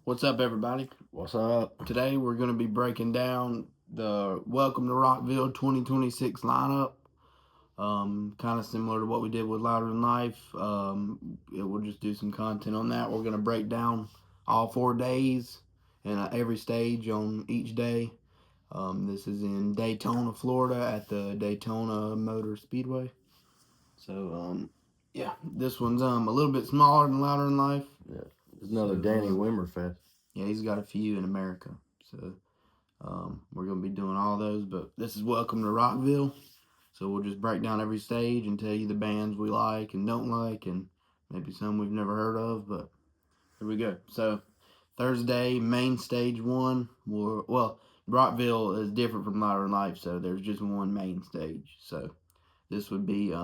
What's up, everybody? What's up? Today we're going to be breaking down the Welcome to Rockville 2026 lineup. Kind of similar to what we did with Louder Than Life. We'll just do some content on that. We're going to break down all 4 days and every stage on each day. This is in Daytona, Florida at the Daytona Motor Speedway. So, yeah, this one's a little bit smaller than Louder Than Life. Yeah, it's another Danny Wimmer fest. Yeah, he's got a few in America. So we're going to be doing all those. But this is Welcome to Rockville. So we'll just break down every stage and tell you the bands we like and don't like, and maybe some we've never heard of. But here we go. So Thursday, main stage 1. Rockville is different from Louder Than Life, so there's just one main stage. So this would be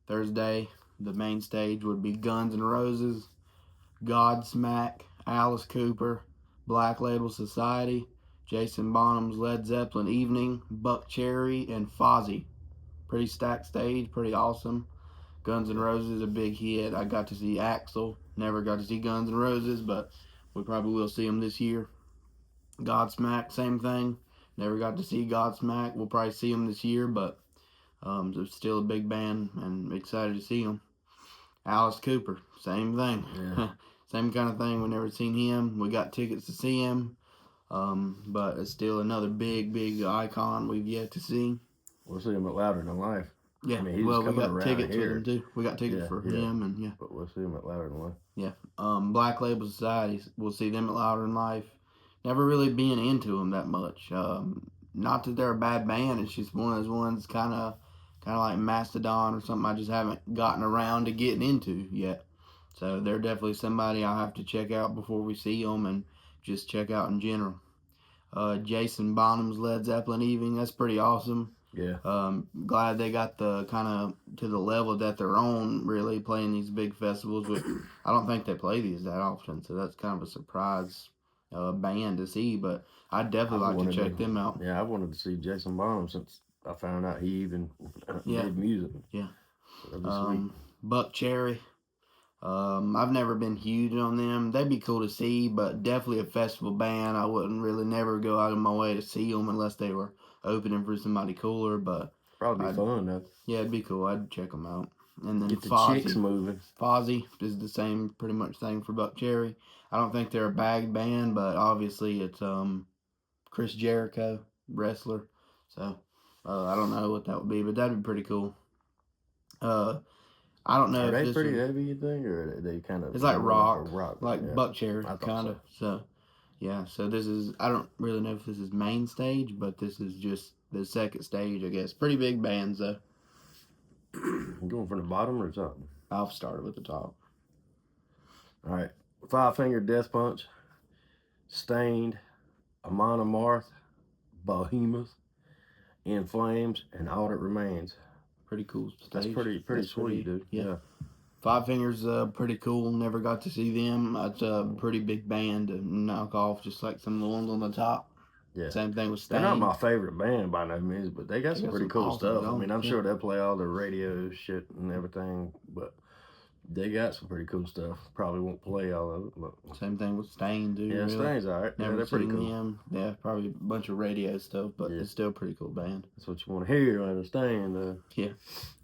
Thursday. The main stage would be Guns N' Roses, Godsmack, Alice Cooper, Black Label Society, Jason Bonham's Led Zeppelin Evening, Buck Cherry, and Fozzy. Pretty stacked stage, pretty awesome. Guns N' Roses, a big hit. I got to see Axl. Never got to see Guns N' Roses, but we probably will see them this year. Godsmack, same thing. Never got to see Godsmack. We'll probably see them this year, but they're still a big band and excited to see them. Alice Cooper, same thing. Yeah. Same kind of thing. We never seen him. We got tickets to see him, but it's still another big icon we've yet to see. We'll see him at Louder Than Life. Yeah, I mean, he's well, we coming got around tickets here. with him too. We got tickets for him, and yeah. But we'll see him at Louder Than Life. Yeah, Black Label Society, we'll see them at Louder Than Life. Never really being into them that much. Not that they're a bad band. It's just one of those ones kind of like Mastodon or something I just haven't gotten around to getting into yet. So they're definitely somebody I'll have to check out before we see them and just check out in general. Jason Bonham's Led Zeppelin Evening, that's pretty awesome. Yeah. Glad they got the kind of to the level that they're on, really playing these big festivals. I don't think they play these that often, so that's kind of a surprise band to see. But I'd definitely like to check them out. Yeah, I wanted to see Jason Bonham since I found out he even made music. Yeah. So that'd be sweet. Buck Cherry. I've never been huge on them. They'd be cool to see, but definitely a festival band. I wouldn't really never go out of my way to see them unless they were opening for somebody cooler. But probably fun though. Yeah, it'd be cool. I'd check them out. And then get the Fozzy. chicks moving. Fozzy is the same, pretty much thing for Buck Cherry. I don't think they're a bag band, but obviously it's Chris Jericho, wrestler. So I don't know what that would be, but that'd be pretty cool. I don't know. Are they pretty heavy, you think, or are they kind of? It's like rock, like yeah. Buck Cherry, kind of. So, yeah. So this is. I don't really know if this is main stage, but this is just the second stage, I guess. Pretty big bands though. You going from the bottom or something? I'll start with the top. All right, Five Finger Death Punch, Stained, Amon Amarth, Behemoth, In Flames, and All That Remains. Pretty cool stage. That's pretty sweet, dude. Yeah. Five Fingers, pretty cool. Never got to see them. It's a pretty big band to knock off, just like some of the ones on the top. Yeah. Same thing with Stained. They're not my favorite band by no means, but they got some pretty cool stuff. I mean, I'm sure they'll play all the radio shit and everything, but they got some pretty cool stuff. Probably won't play all of it, but same thing with Stained, dude. Yeah, really. Stained's all right. Never they're pretty cool. Them. Yeah, probably a bunch of radio stuff, but it's still a pretty cool band. That's what you want to hear, understand. Yeah.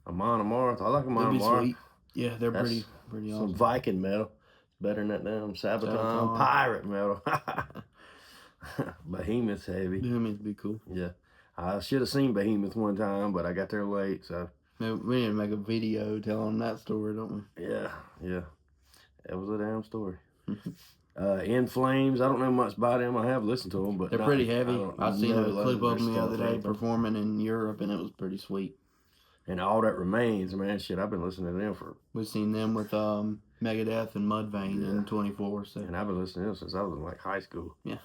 Amon Amarth. I like Amon Amarth. Sweet. Yeah, they're pretty awesome. Some Viking metal. Better than that damn Sabaton pirate metal. Behemoth's heavy. Behemoth'd be cool. Yeah. I should have seen Behemoth one time, but I got there late, so. We need to make a video telling that story, don't we? Yeah. That was a damn story. In Flames, I don't know much about them. I have listened to them, but they're pretty heavy. I seen a clip of them the other day performing in Europe, and it was pretty sweet. And All That Remains, man, shit, I've been listening to them for. We've seen them with Megadeth and Mudvayne in 24. So. And I've been listening to them since I was in like high school. Yeah.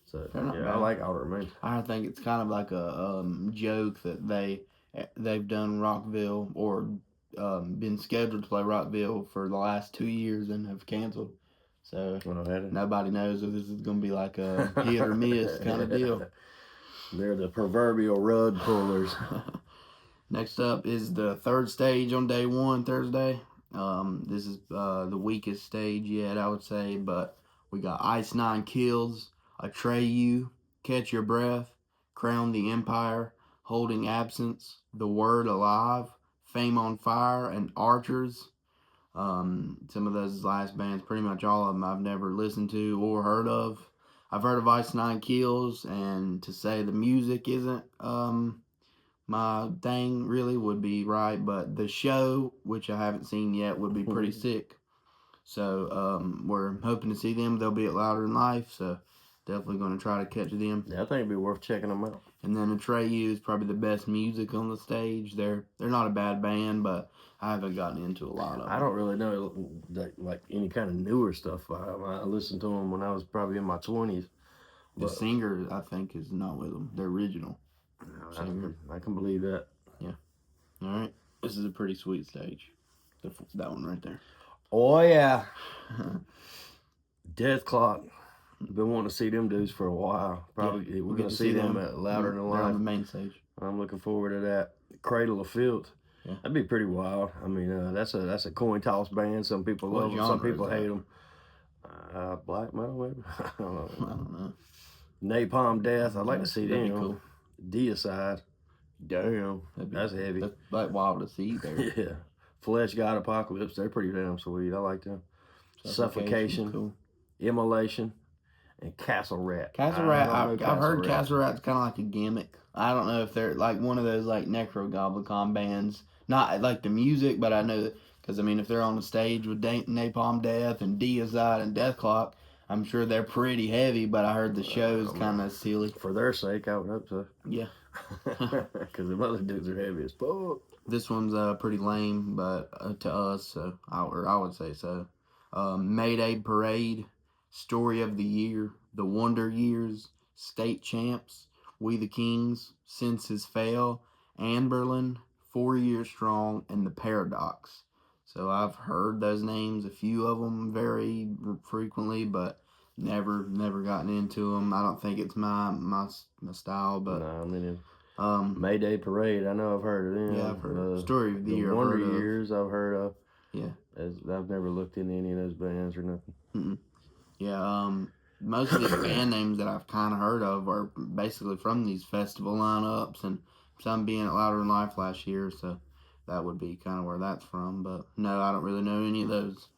So I like All That Remains. I think it's kind of like a joke that they've done Rockville or been scheduled to play Rockville for the last 2 years and have canceled. So nobody knows if this is going to be like a hit or miss kind of deal. They're the proverbial rug pullers. Next up is the third stage on day 1, Thursday. This is the weakest stage yet, I would say, but We got Ice Nine Kills, Atreyu, Catch Your Breath, Crown the Empire, Holding Absence, The Word Alive, Fame on Fire, and Archers. Some of those last bands, pretty much all of them, I've never listened to or heard of. I've heard of Ice Nine Kills, and to say the music isn't my thing really would be right, but the show, which I haven't seen yet, would be pretty sick. So we're hoping to see them. They'll be at Louder Than Life, so definitely going to try to catch them. Yeah, I think it'd be worth checking them out. And then Atreyu is probably the best music on the stage. They're not a bad band, but I haven't gotten into a lot of them. I don't really know like any kind of newer stuff. I listened to them when I was probably in my 20s. The singer, I think, is not with them. The original singer. I can believe that. Yeah. All right. This is a pretty sweet stage. That one right there. Oh, yeah. Death Clock. Been wanting to see them dudes for a while. Probably we're going to see them at Louder Than Life. On the main stage. I'm looking forward to that. Cradle of Filth. Yeah. That'd be pretty wild. I mean, that's a coin toss band. Some people love them. Some people hate them. Black metal, maybe? I don't know. Napalm Death. I'd like to see them. Cool. Deicide. Damn. That's heavy. That's like wild to see there. Yeah. Flesh God Apocalypse. They're pretty damn sweet. I like them. Suffocation. Cool. Immolation. And Castle Rat. Castle Rat, I've heard Castle Rat's kind of like a gimmick. I don't know if they're like one of those like Necrogoblicon bands. Not like the music, but I know that, because I mean, if they're on the stage with Napalm Death and Deicide and Death Clock, I'm sure they're pretty heavy, but I heard the show's kind of silly. For their sake, I would hope so. Yeah. Because the other dudes are heavy as fuck. This one's pretty lame, but to us, so I would say so. Mayday Parade, Story of the Year, The Wonder Years, State Champs, We the Kings, Senses Fail, Anberlin, 4 Years Strong, and The Paradox. So I've heard those names, a few of them very frequently, but never gotten into them. I don't think it's my style, but no, I mean, Mayday Parade, I know I've heard of them. Yeah, I've heard Story of the Year. Wonder Years, I've heard of. Yeah, I've never looked into any of those bands or nothing. Mm-mm. Yeah, most of the band names that I've kind of heard of are basically from these festival lineups, and some being at Louder Than Life last year, so that would be kind of where that's from. But no, I don't really know any of those.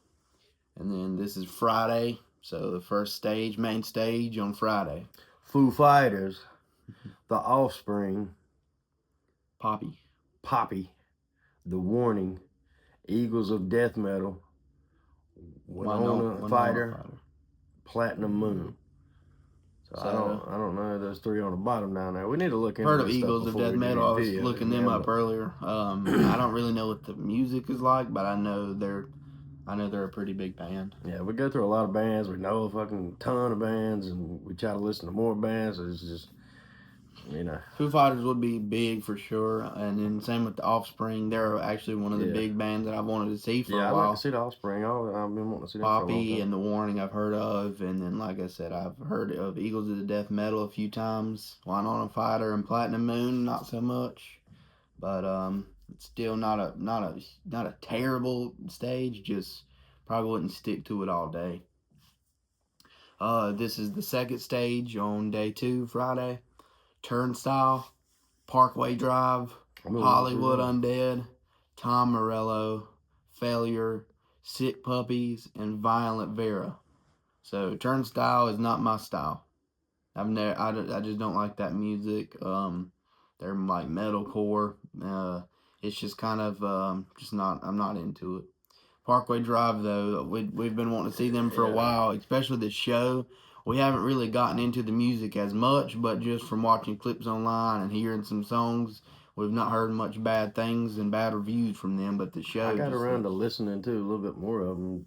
And then this is Friday, so the first stage, main stage on Friday. Foo Fighters, The Offspring, Poppy, The Warning, Eagles of Death Metal, Winona Fighter, Platinum Moon. So I don't know those three on the bottom down there. We need to look into. Heard of Eagles of Death Metal? I was looking them up earlier. I don't really know what the music is like, but I know they're a pretty big band. Yeah, we go through a lot of bands. We know a fucking ton of bands, and we try to listen to more bands. It's just, you know. Foo Fighters would be big for sure, and then same with the Offspring. They're actually one of the big bands that I've wanted to see for a while. Yeah, I'd like to see the Offspring. I've been wanting to see them for a long time. Poppy and The Warning I've heard of, and then like I said, I've heard of Eagles of the Death Metal a few times. Winona Fighter and Platinum Moon, not so much, but it's still not a terrible stage. Just probably wouldn't stick to it all day. This is the second stage on day 2, Friday. Turnstile, Parkway Drive, Hollywood Undead, Tom Morello, Failure, Sick Puppies, and Violent Vera. So Turnstile is not my style. I just don't like that music. They're like metalcore. It's just kind of I'm not into it. Parkway Drive though, we've been wanting to see them for a while, especially the show. We haven't really gotten into the music as much, but just from watching clips online and hearing some songs, we've not heard much bad things and bad reviews from them. But the show, I got around to listening to a little bit more of them.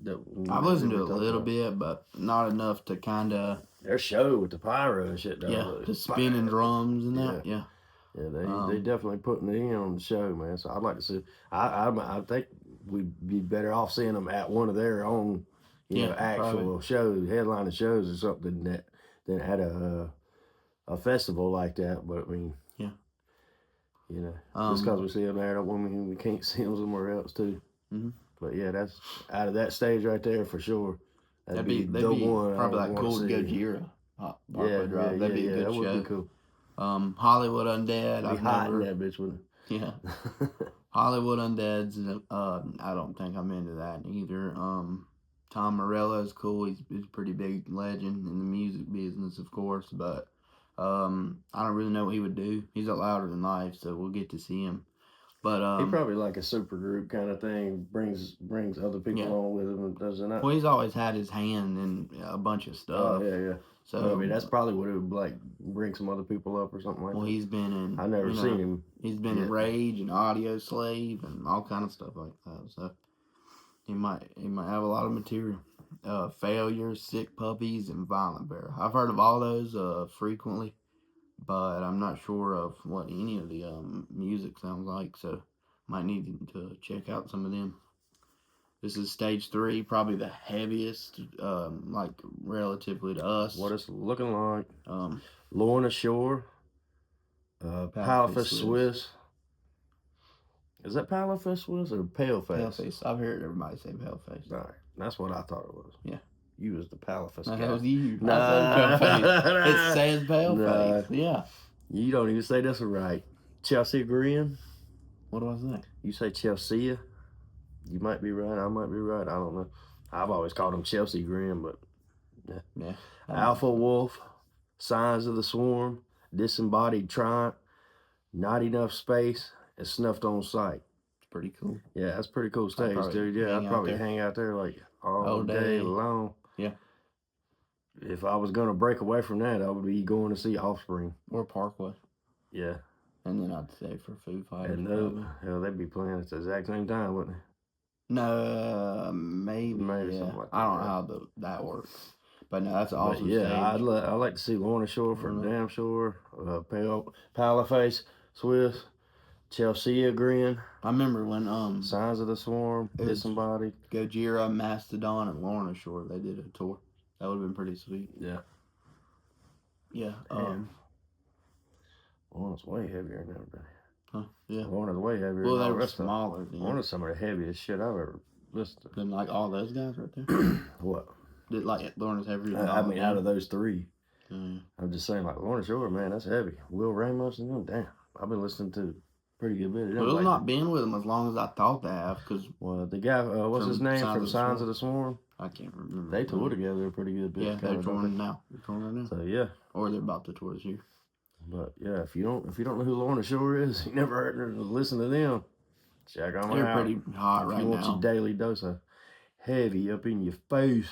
I've listened to it a little bit, but not enough to kind of. Their show with the pyro and shit, though. Yeah, the spinning drums and that. Yeah. Yeah, they definitely putting it in on the show, man. So I'd like to see. I think we'd be better off seeing them at one of their own. You know, actual shows, headlining shows or something than at a festival like that. But I mean, you know, just because we see them there don't mean we can't see them somewhere else too. Mm-hmm. But yeah, that's out of that stage right there for sure. That'd be the one. Probably like cool to go Gojira Parkway Drive. That'd be a good that show. Would be cool. Hollywood Undead. It'd be hot in that bitch, wouldn't it? Yeah. Hollywood Undead's. I don't think I'm into that either. Tom Morello is cool. He's a pretty big legend in the music business, of course, but I don't really know what he would do. He's a Louder Than Life, so we'll get to see him. But he probably like a super group kind of thing, brings other people on with him, does it not? Well, he's always had his hand in a bunch of stuff. Oh yeah. So I mean, that's probably what it would like, bring some other people up or something like that. Well, he's been in. I've never seen him. He's been in Rage and Audio Slave and all kind of stuff like that. So he might have a lot of material. Failure, Sick Puppies, and Violent Bear. I've heard of all those frequently, but I'm not sure of what any of the music sounds like. So might need to check out some of them. This is stage 3, probably the heaviest, like relatively to us. What it's looking like. Lorna Shore, Paleface Swiss. Is that Paleface Swiss or Paleface? Paleface. I've heard everybody say Paleface. All right, that's what I thought it was. Yeah. You was the Paleface guy. That was you. Nah. It says Paleface. Nah. Yeah. You don't even say this right. Chelsea Green. What do I say? You say Chelsea. You might be right. I might be right. I don't know. I've always called him Chelsea Green, but yeah. Alpha Wolf, Signs of the Swarm, Disembodied Triumph, Not Enough Space, and Snuffed on Sight. It's pretty cool. Yeah, that's pretty cool stage, dude. Yeah, I'd probably hang out there like all day long. Yeah. If I was gonna break away from that, I would be going to see Offspring or Parkway. Yeah. And then I'd stay for Foo Fighters. And hell, they'd be playing at the exact same time, wouldn't they? No, maybe something like that. I don't know how that works, but no, that's awesome. But yeah, I'd like to see Lorna Shore for damn sure. Paleface, Swiss, Chelsea Green. I remember when Signs of the Swarm, Disembodied, Gojira, Mastodon, and Lorna Shore. They did a tour. That would have been pretty sweet. Yeah. Yeah. Lorna's way heavier than everybody. Huh? Yeah. Lorna's way heavier. Well, they were smaller. Lorna's some of the heaviest shit I've ever listened to. Than like all those guys right there. What? Did like Lorna's heavier than I mean, out of those 3. I'm just saying, like, Lorna Shore, man, that's heavy. Will Ramos and them, damn. I've been listening to pretty good bit of them. Well, it's not been with them as long as I thought they have, because... Well, the guy, what's his name from Signs of the Swarm? I can't remember. They toured together a pretty good bit. Yeah, they're touring now. They're touring right now. So, yeah. Or they're about to tour this year. But, yeah, if you don't know who Lorna Shore is, you never heard her listen to them. Check them out. They're pretty hot right now. If you want your daily dose of heavy up in your face,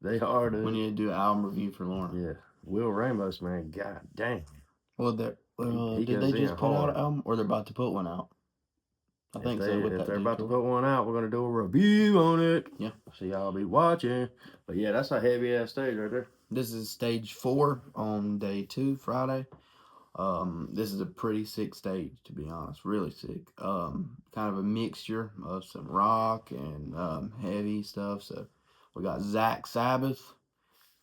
they are, dude. We need to do an album review for Lorna. Yeah. Will Ramos, man, god dang. Well, did they just put out an album, or they're about to put one out? I think so. If they're about to put one out, we're gonna do a review on it. Yeah. So y'all be watching. But yeah, that's a heavy ass stage right there. This is stage 4 on day 2, Friday. This is a pretty sick stage, to be honest. Really sick. Kind of a mixture of some rock and heavy stuff. So we got Zach Sabbath,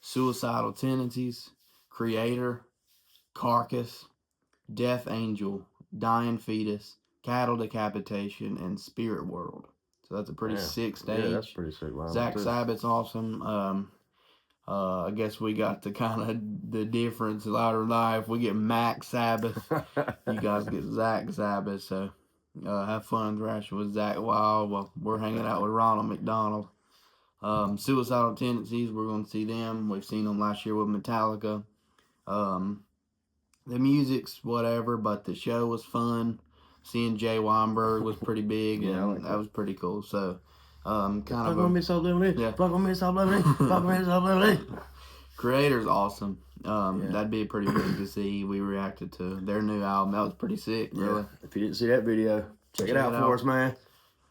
Suicidal Tendencies, Creator, Carcass, Death Angel, Dying Fetus, Cattle Decapitation, and Spirit World. So that's a pretty sick stage. Yeah, that's pretty sick. Wow, Zach Sabbath's awesome. I guess we got the kind of the difference. Louder Life, we get Mac Sabbath. You guys get Zach Sabbath. So have fun thrashing with Zach Wild while we're hanging out with Ronald McDonald. Suicidal Tendencies, we're going to see them. We've seen them last year with Metallica. The music's whatever, but the show was fun. Seeing Jay Weinberg was pretty big, and that was pretty cool. So, kind of. Fuck on me so lovely. Yeah. Fuck on me so lovely. Fuck on me so lovely. Creator's awesome. That'd be pretty big to see. We reacted to their new album. That was pretty sick, really. If you didn't see that video, check it out for us, man.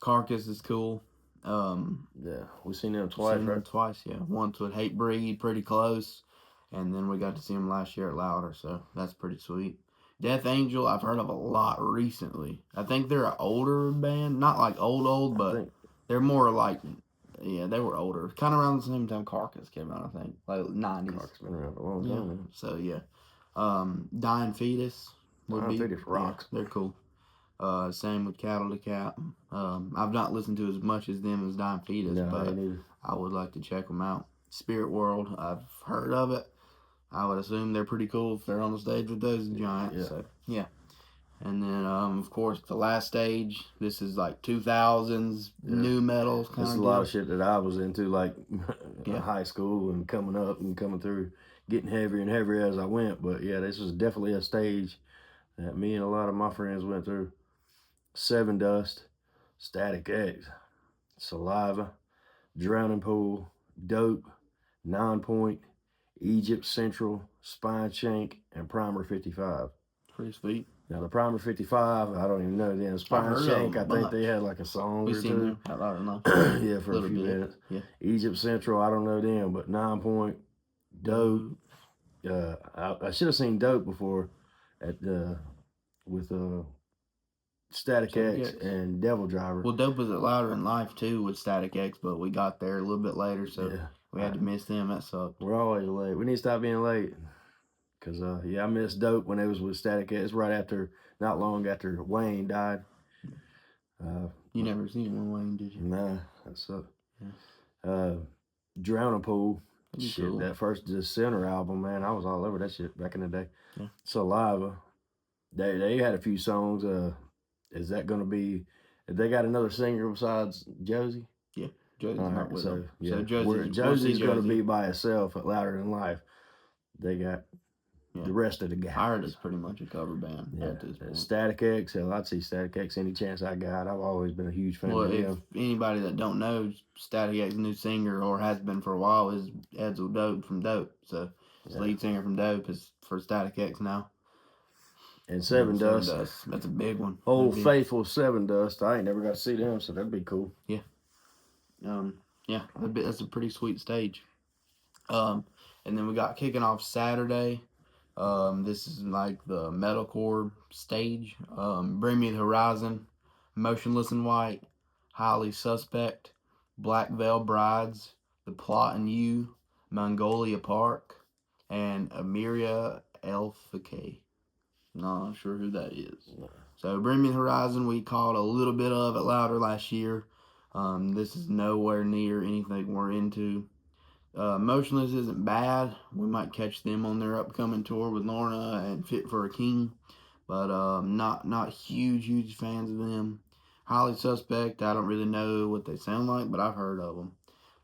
Carcass is cool. Yeah, we've seen them twice, right? Twice, yeah. Once with Hate Breed, pretty close. And then we got to see them last year at Louder, so that's pretty sweet. Death Angel, I've heard of a lot recently. I think they're an older band. Not like old, but they're more like, yeah, they were older. Kind of around the same time Carcass came out, I think. Like 90s. Carcass been around a long time, man. So, yeah. Dying Fetus. Dying Fetus rocks. Yeah, they're cool. Same with Cattle Decap. I've not listened to as much as them as Dying Fetus, but I would like to check them out. Spirit World. I've heard of it. I would assume they're pretty cool if they're on the stage with those giants. Yeah. So yeah. And then, of course, the last stage. This is like 2000s new metal kind of. This is a lot of shit that I was into, like high school and coming up and coming through, getting heavier and heavier as I went. But yeah, this was definitely a stage that me and a lot of my friends went through. Seven Dust, Static X, Saliva, Drowning Pool, Dope, 9 Point, Egypt Central, Spine Shank, and Primer 55. Pretty sweet. Now the Primer 55, I don't even know them. Spine Shank, I think they had like a song or two. Yeah, for a few minutes. Yeah. Egypt Central, I don't know them, but 9 Point, Dope. I should have seen Dope before at with Static X and Devil Driver. Well, Dope was at Louder in Life too with Static X, but we got there a little bit later, so we had to miss them. That sucked. We're always late. We need to stop being late. Cause I missed Dope when it was with Static X. Right after, not long after Wayne died. You never seen when Wayne, did you? Nah, that sucked. Yeah. Drowning Pool. Shit, cool. That first Center album, man, I was all over that shit back in the day. Yeah. Saliva. They had a few songs. Is that gonna be? They got another singer besides Josie? Yeah, Josie's not with them. Yeah, so Josie's gonna be by herself at Louder Than Life. They got the rest of the guys. I heard it's pretty much a cover band at this point. Static X, hell, I'd see Static X any chance I got. I've always been a huge fan of them. If anybody that don't know, Static X's new singer, or has been for a while, is Edsel Dope from Dope. So, his lead singer from Dope is for Static X now. And Seven Dust. That's a big one. Old faithful Seven Dust. I ain't never got to see them, so that'd be cool. Yeah. Yeah, that's a pretty sweet stage. And then we got kicking off Saturday. This is like the metalcore stage. Bring Me the Horizon, Motionless in White, Highly Suspect, Black Veil Brides, The Plot and You, Mongolia Park, and Amiria Elfake. Not sure who that is. So Bring Me the Horizon we caught a little bit of at Louder last year. This is nowhere near anything we're into. Motionless isn't bad. We might catch them on their upcoming tour with Lorna and Fit for a King, but not huge fans of them. Highly Suspect, I don't really know what they sound like, but I've heard of them.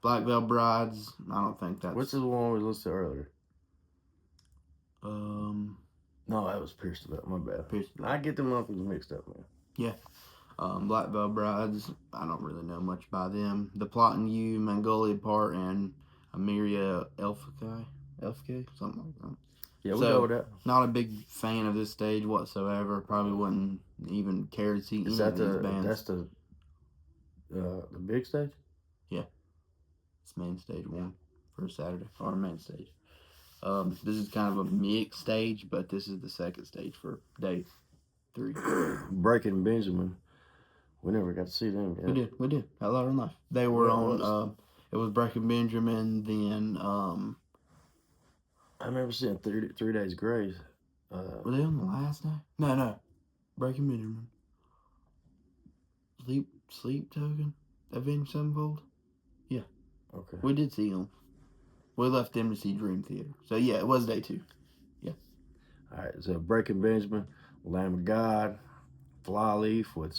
Black Veil Brides, I don't think that's... What's the one we listened to earlier? No, that was Pierce the Veil. My bad. I get them up mixed up, man. Yeah. Black Veil Brides, I don't really know much by them. The Plot and You, Mongolia Part, and Amiria Elfake, something like that. Yeah, we'll go with that. Not a big fan of this stage whatsoever. Probably wouldn't even care to see any of these bands. That's the big stage? Yeah. It's main stage 1 for Saturday, or main stage. This is kind of a mixed stage, but this is the second stage for day 3. Breaking Benjamin. We never got to see them yet. We did. At Louder Than Life. They were on, it was Breaking Benjamin, then, I remember seeing 3 Days Grace. Were they on the last night? No. Breaking Benjamin. Sleep Token? Avenged Sevenfold? Yeah. Okay. We did see them. We left them to see Dream Theater. So, yeah, it was day 2. Yeah. All right, so Breaking Benjamin, Lamb of God, Flyleaf with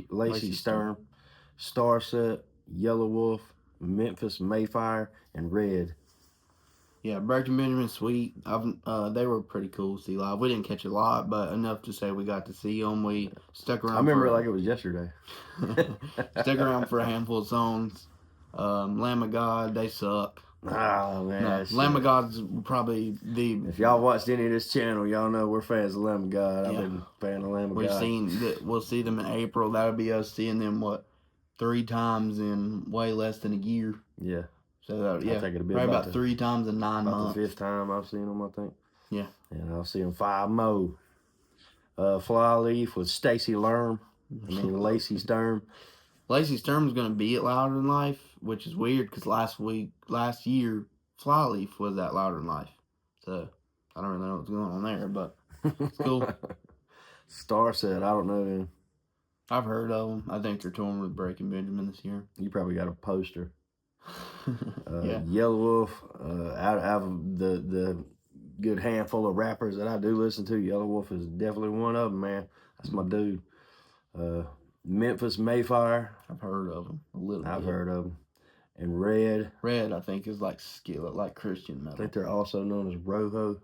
Lacey Sturm, Starset, Yellow Wolf, Memphis Mayfire, and Red. Yeah, Breaking Benjamin, sweet. They were pretty cool to see live. We didn't catch a lot, but enough to say we got to see them. We stuck around. I remember it like it was yesterday. Stuck around for a handful of songs. Lamb of God, they suck. Oh, man. No, Lamb of God's probably the... If y'all watched any of this channel, y'all know we're fans of Lamb of God. I've been a fan of Lamb of God. We'll see them in April. That would be us seeing them, 3 times in way less than a year. Yeah. So, I think it'll be about 3 times in 9 months. The 5th time I've seen them, I think. Yeah. And I'll see them 5 more. Flyleaf with Lacey Sturm. Lacey Sturm's going to be at Louder Than Life, which is weird because last year, Flyleaf was at Louder Than Life. So, I don't really know what's going on there, but it's cool. Starset, I don't know them. I've heard of them. I think they're touring with Breaking Benjamin this year. You probably got a poster. Yellow Wolf. Out of the good handful of rappers that I do listen to, Yellow Wolf is definitely one of them, man. That's my dude. Memphis Mayfire. I've heard of them a little bit. I've heard of them. And Red. Red, I think, is like Skillet, like Christian metal. I think they're also known as Roho.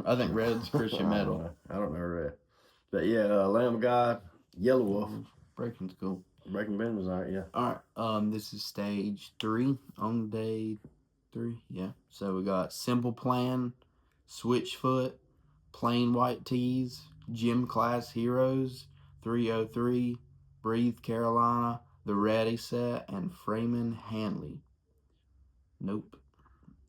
I think Red's Christian metal. I don't know Red. But yeah, Lamb of God, Yellow Wolf. Breaking's cool. Breaking Band was alright, yeah. Alright, this is stage 3 on day 3, yeah. So we got Simple Plan, Switchfoot, Plain White Tees, Gym Class Heroes, 303, Breathe Carolina, The Ready Set, and Freeman Hanley. Nope.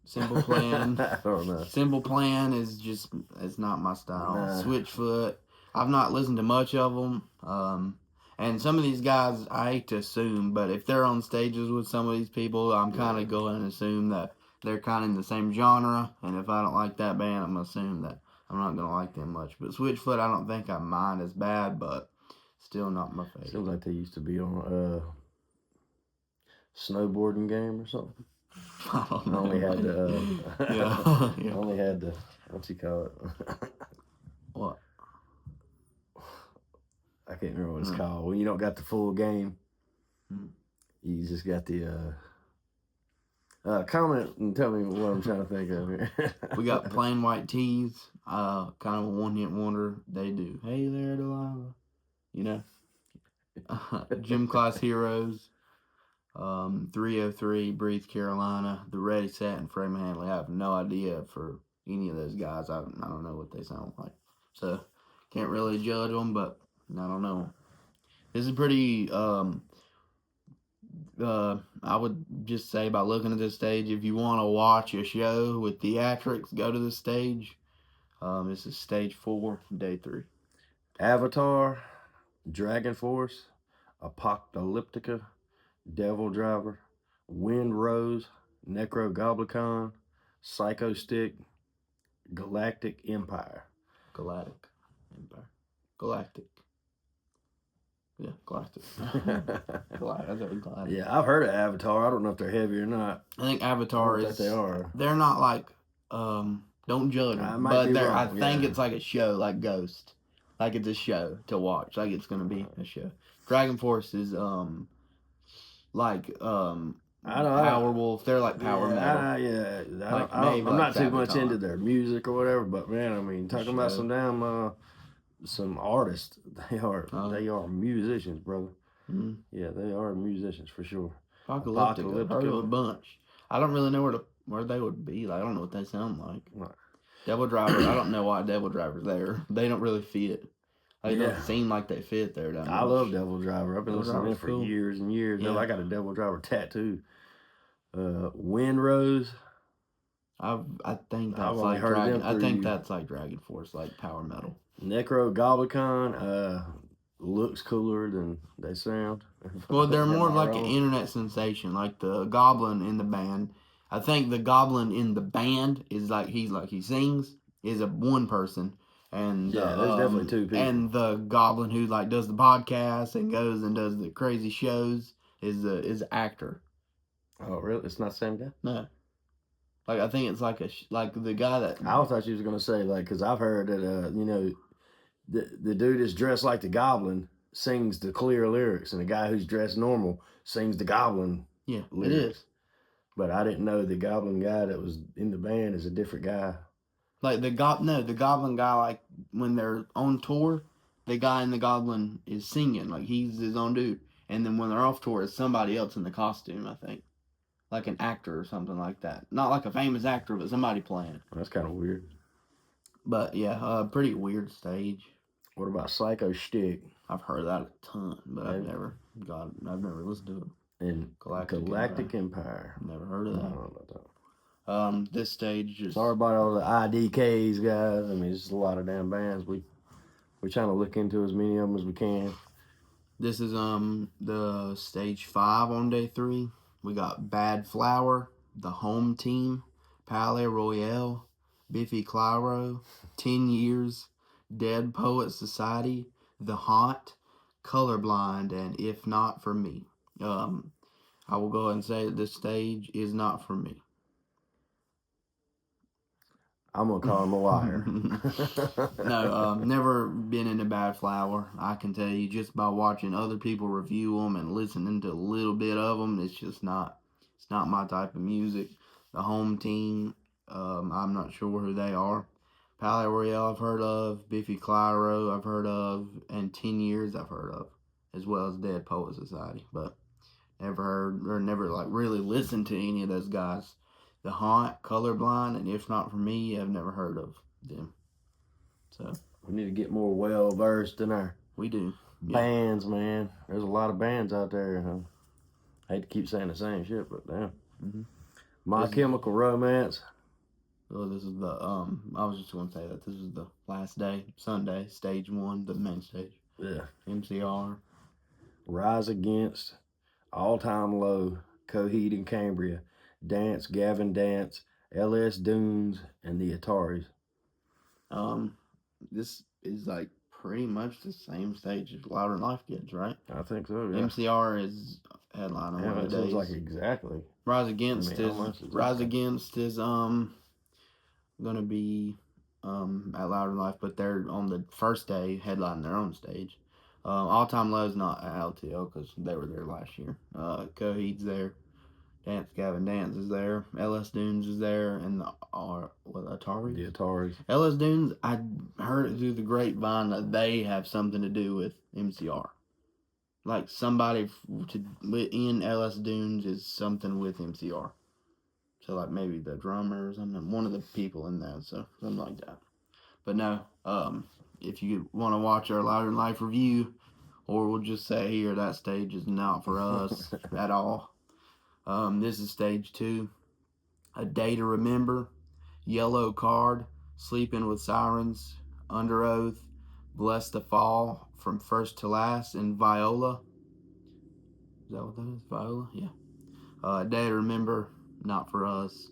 Simple Plan. I don't know. Simple Plan is just, it's not my style. Nah. Switchfoot, I've not listened to much of them. And some of these guys, I hate to assume, but if they're on stages with some of these people, I'm kind of going to assume that they're kind of in the same genre. And if I don't like that band, I'm going to assume that I'm not going to like them much. But Switchfoot, I don't think I mind as bad, but still not my favorite. Seems like they used to be on a snowboarding game or something. I don't know. Only had the, yeah. Only had the, what's he call it? What? I can't remember what it's called. When you don't got the full game, you just got the, comment and tell me what I'm trying to think of here. We got Plain White Tees, kind of a one-hit wonder. They do, Hey There Delilah, you know. Gym Class Heroes, 303, Breathe Carolina, The Ready Set, and Freeman Hanley. I have no idea for any of those guys. I don't know what they sound like. So, can't really judge them, but I don't know. This is pretty, I would just say by looking at this stage, if you want to watch a show with theatrics, go to this stage. This is stage 4, day 3. Avatar, Dragon Force, Apocalyptica, Devil Driver, Wind Rose, Necrogoblicon, Psycho Stick, Galactic Empire. Galactic. Yeah, Galactic. Galactic. Yeah, I've heard of Avatar. I don't know if they're heavy or not. I think Avatar is. They are. They're not like. Don't judge them, but I think it's like a show, like Ghost, like it's a show to watch. Like it's gonna be a show. Dragon Force is Power Wolf. They're like power metal. I'm not too much into their music or whatever, but man, I mean, talking about some damn some artists, they are musicians, brother. Mm-hmm. Yeah, they are musicians for sure. Apocalyptic. I've heard of a bunch. I don't really know where they would be. Like, I don't know what they sound like. Right. Devil Driver. I don't know why Devil Driver's there. They don't really fit. They don't seem like they fit there. I love Devil Driver. I've been listening to them for years and years. Yeah. I got a Devil Driver tattoo. Wind Rose. I think that's like Dragon. I think that's like Dragon Force, like power metal. Necrogoblicon looks cooler than they sound. Well, they're more of like an internet sensation, like the Goblin in the band. I think the Goblin in the band is like he sings is one person, and there's definitely 2 people. And the Goblin who like does the podcast and goes and does the crazy shows is an actor. Oh, really? It's not the same guy? No. Like, I think it's like the guy that... I thought you was going to say, like, because I've heard that, the dude that's dressed like the Goblin sings the clear lyrics, and the guy who's dressed normal sings the Goblin lyrics. It is. But I didn't know the Goblin guy that was in the band is a different guy. Like, the Goblin guy, like, when they're on tour, the guy in the Goblin is singing. Like, he's his own dude. And then when they're off tour, it's somebody else in the costume, I think. Like an actor or something like that. Not like a famous actor, but somebody playing. That's kind of weird. But yeah, pretty weird stage. What about Psycho Stick? I've heard that a ton, but I've never listened to it. And Galactic Empire. Never heard of that. I don't know about that. This stage just... Sorry about all the IDKs, guys. I mean, it's just a lot of damn bands. We're trying to look into as many of them as we can. This is the stage 5 on day 3. We got Bad Flower, The Home Team, Palais Royale, Biffy Clyro, 10 Years, Dead Poet Society, The Haunt, Colorblind, and If Not For Me. I will go ahead and say that this stage is not for me. I'm gonna call him a liar. No, never been into Bad Flower. I can tell you just by watching other people review them and listening to a little bit of them, it's just not. It's not my type of music. The home team, I'm not sure who they are. Palais Royale I've heard of, Biffy Clyro I've heard of, and 10 Years I've heard of, as well as Dead Poet Society. But never heard or never like really listened to any of those guys. The Haunt, Colorblind, and If Not For Me, I've never heard of them. So we need to get more well versed in our we do bands, man. There's a lot of bands out there. I hate to keep saying the same shit, but damn. Mm-hmm. My Chemical Romance. Well, this is the I was just going to say that this is the last day, Sunday, stage 1, the main stage. Yeah. MCR. Rise Against, All Time Low, Coheed and Cambria, Dance, Gavin Dance, LS Dunes, and the Ataris. This is like pretty much the same stage as Louder Than Life gets, right? I think so. Yeah. MCR is headline on one of the days. Like exactly. Rise Against is gonna be at Louder Than Life, but they're on the first day headlining their own stage. All Time Low is not at LTO because they were there last year. Coheed's there. Dance Gavin Dance is there. LS Dunes is there, and the Ataris. The Ataris. LS Dunes, I heard it through the grapevine that they have something to do with MCR. Like somebody in LS Dunes is something with MCR. So like maybe the drummer or something, one of the people in that, so something like that. But no, if you want to watch our Louder Than Life review, or we'll just say here that stage is not for us at all. This is stage 2. A Day to Remember, Yellow Card, Sleeping with Sirens, Under Oath, Bless the Fall, From First to Last, and Viola. Is that what that is? Viola? Yeah. A Day to Remember, not for us.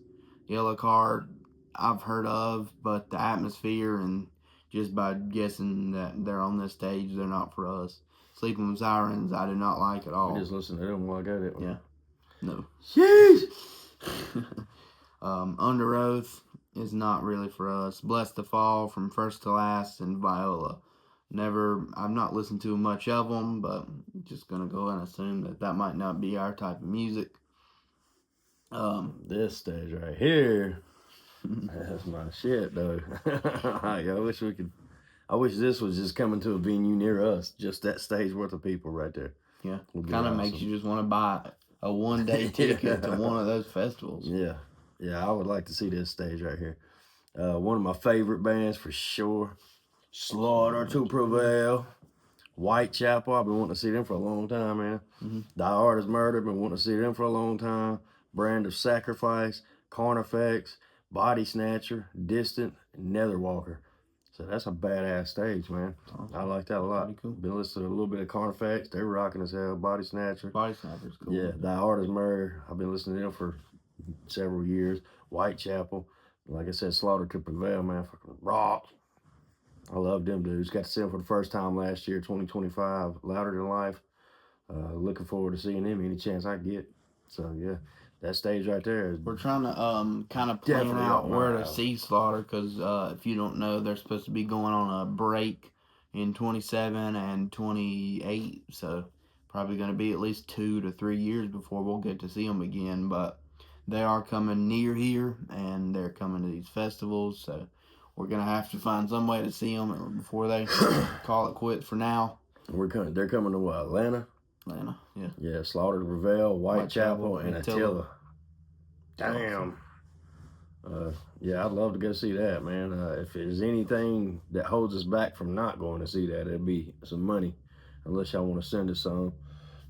Yellow Card, I've heard of, but the atmosphere and just by guessing that they're on this stage, they're not for us. Sleeping with Sirens, I do not like at all. I just listened to them while I got it. Yeah. No. Sheesh! Under Oath is not really for us. Bless the Fall, From First to Last, and Viola. I've not listened to much of them, but I'm just going to go and assume that might not be our type of music. This stage right here, that's my shit, though. I wish this was just coming to a venue near us. Just that stage worth of people right there. Yeah, kind of makes you just want to buy a one-day ticket to one of those festivals. Yeah, I would like to see this stage right here. One of my favorite bands for sure. Slaughter to Prevail. Whitechapel, I've been wanting to see them for a long time, man. Mm-hmm. Die Artist Murder, been wanting to see them for a long time. Brand of Sacrifice, Carnifex, Body Snatcher, Distant, and Netherwalker. So that's a badass stage, man. Awesome. I like that a lot. Pretty cool. Been listening to a little bit of Carnifex. They're rocking as hell. Body Snatcher. Body Snatcher's cool. Yeah, Die Artist Murder. I've been listening to them for several years. Whitechapel. Like I said, Slaughter to Prevail, man. Fucking rock. I love them dudes. Got to see them for the first time last year, 2025. Louder Than Life. Looking forward to seeing them any chance I get. So, yeah. That stage right there. We're trying to kind of plan out where to see Slaughter because if you don't know, they're supposed to be going on a break in 27 and 28. So probably going to be at least 2 to 3 years before we'll get to see them again. But they are coming near here and they're coming to these festivals. So we're going to have to find some way to see them before they call it quits for now. They're coming to what, Atlanta? Atlanta, yeah. Yeah, Slaughter to Prevail, Whitechapel, and Attila. Damn. Yeah, I'd love to go see that, man. If there's anything that holds us back from not going to see that, it'd be some money. Unless y'all want to send us some,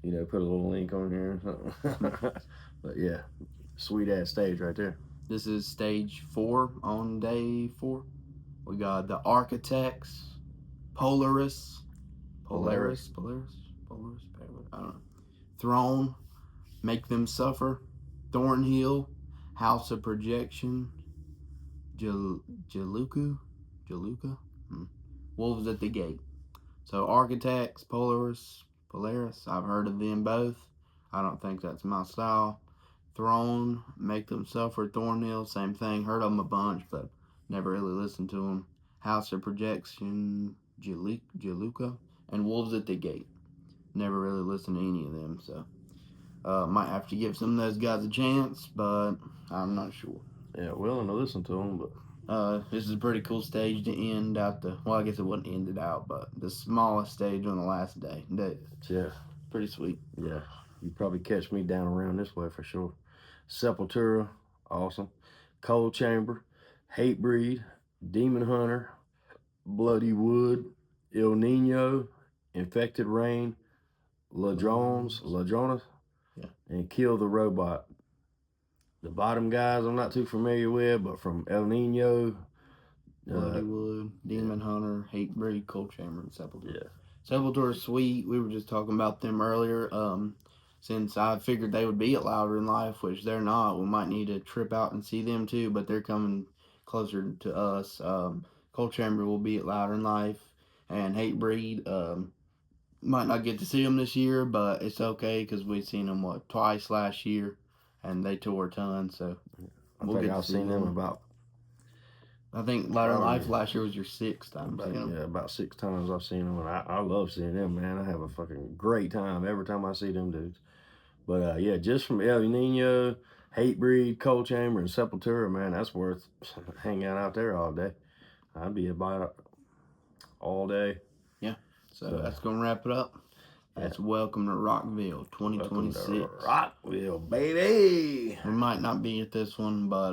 put a little link on here or something. But yeah, sweet ass stage right there. This is stage 4 on day 4. We got the Architects, Polaris, I don't know. Throne, Make Them Suffer, Thornhill, House of Projection, Jaluka, Wolves at the Gate. So Architects, Polaris, I've heard of them both. I don't think that's my style. Throne, Make Them Suffer, Thornhill, same thing. Heard of them a bunch, but never really listened to them. House of Projection, Jaluka, and Wolves at the Gate. Never really listened to any of them, so might have to give some of those guys a chance, but I'm not sure. Yeah, willing to listen to them, but this is a pretty cool stage to end out the. Well, I guess it wasn't ended out, but the smallest stage on the last day. Yeah, pretty sweet. Yeah, you probably catch me down around this way for sure. Sepultura, awesome. Cold Chamber, Hatebreed, Demon Hunter, Bloody Wood, El Nino, Infected Rain, Ladrones, yeah, and Kill the Robot. The bottom guys I'm not too familiar with, but from El Nino, Bloody Wood, Demon Hunter, Hatebreed, Cold Chamber, and Sepultura. Yeah. Sepultura is sweet. We were just talking about them earlier. Since I figured they would be at Louder in Life, which they're not, we might need to trip out and see them too, but they're coming closer to us. Cold Chamber will be at Louder in Life, and Hatebreed, might not get to see them this year, but it's okay because we've seen them, twice last year, and they tour a ton, so we'll get to see them about. I think Louder in Life last year was your 6th time seeing them. Yeah, about 6 times I've seen them, and I love seeing them, man. I have a fucking great time every time I see them dudes. But yeah, just from El Nino, Hatebreed, Cold Chamber, and Sepultura, man, that's worth hanging out there all day. I'd be about it all day. Yeah, so that's going to wrap it up. That's Welcome to Rockville 2026. Welcome to Rockville, baby. We might not be at this one, but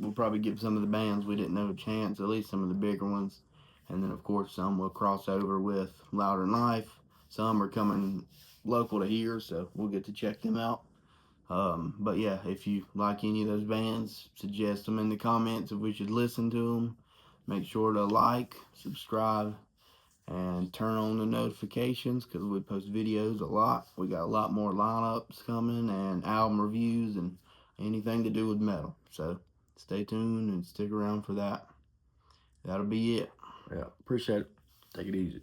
we'll probably give some of the bands we didn't know a chance, at least some of the bigger ones. And then, of course, some will cross over with Louder in Life. Some are coming local to here, so we'll get to check them out. But yeah, if you like any of those bands, suggest them in the comments if we should listen to them. Make sure to like, subscribe, and turn on the notifications because we post videos a lot. We got a lot more lineups coming and album reviews and anything to do with metal. So stay tuned and stick around for that. That'll be it. Yeah, appreciate it. Take it easy.